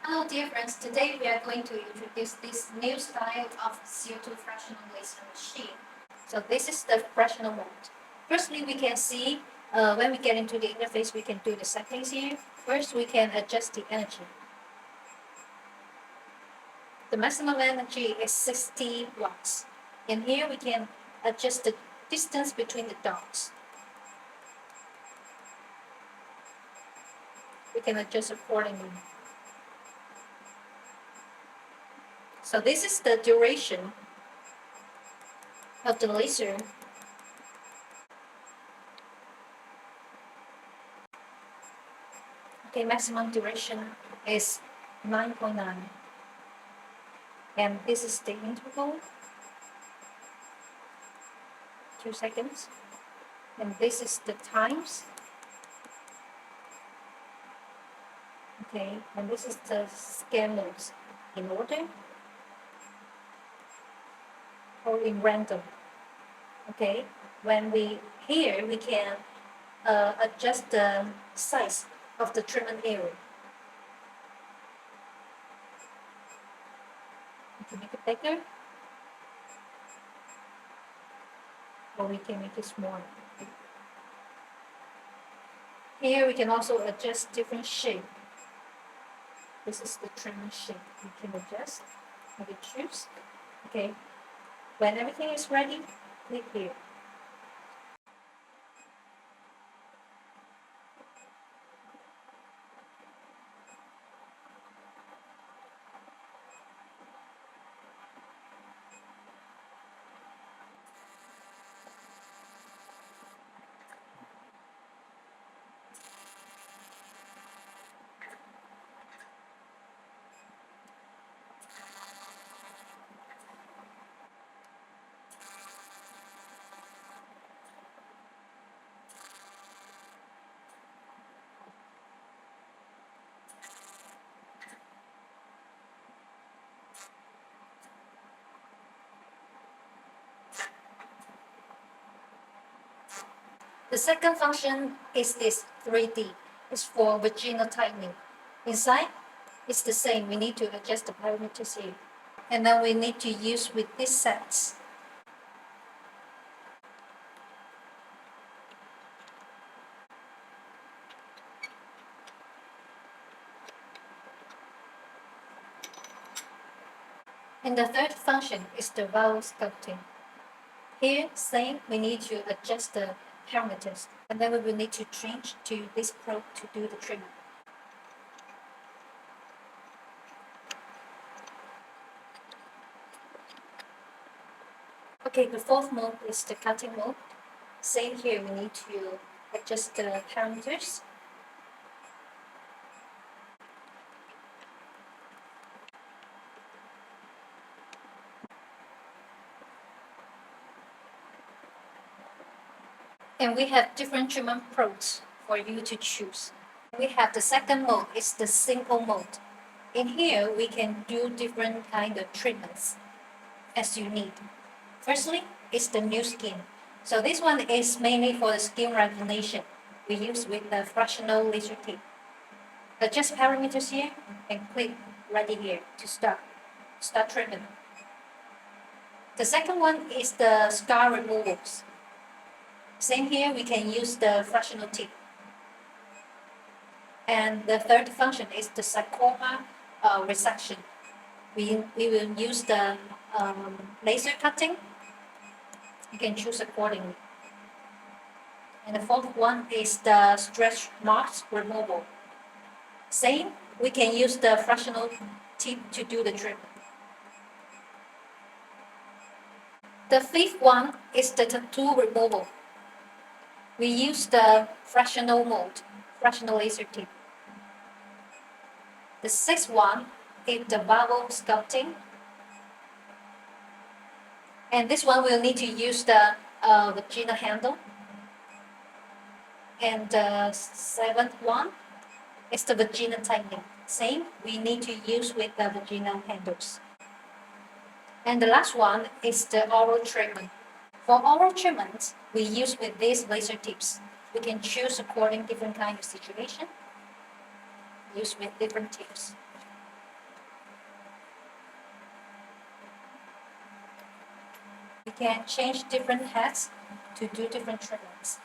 Hello dear friends, today we are going to introduce this new style of CO2 fractional laser machine. So this is the fractional mode. Firstly, we can see when we get into the interface, we can do the settings here. First, we can adjust the energy. The maximum energy is 60 watts. And here we can adjust the distance between the dots. We can adjust accordingly. So this is the duration of the laser. Okay, maximum duration is 9.9. And this is the interval, 2 seconds. And this is the times. Okay, and this is the scan modes in order or in random. Okay, when here we can adjust the size of the treatment area. We can make it bigger, or we can make it smaller. Here we can also adjust different shape. This is the treatment shape. We can adjust, we can choose. Okay, when everything is ready, click here. The second function is this 3D. It's for vaginal tightening. Inside, it's the same. We need to adjust the parameters here. And then we need to use with these sets. And the third function is the vowel sculpting. Here, same, we need to adjust the parameters. And then we will need to change to this probe to do the treatment. Okay, the fourth mode is the cutting mode. Same here, we need to adjust the parameters. And we have different treatment probes for you to choose. We have the second mode, is the simple mode. In here, we can do different kind of treatments as you need. Firstly, is the new skin. So this one is mainly for the skin recognition. We use with the fractional laser tip. Adjust parameters here and click ready here to start treatment. The second one is the scar removals. Same here, we can use the fractional tip. And the third function is the sarcoma resection. We will use the laser cutting. You can choose accordingly. And the fourth one is the stretch marks removal. Same, we can use the fractional tip to do the treatment. The fifth one is the tattoo removal. We use the fractional mode, fractional laser tip. The sixth one is the vowel sculpting. And this one we'll need to use the vagina handle. And the seventh one is the vagina tightening. Same, we need to use with the vaginal handles. And the last one is the oral treatment. For oral treatment, we use with these laser tips. We can choose according different kind of situation. Use with different tips. We can change different heads to do different treatments.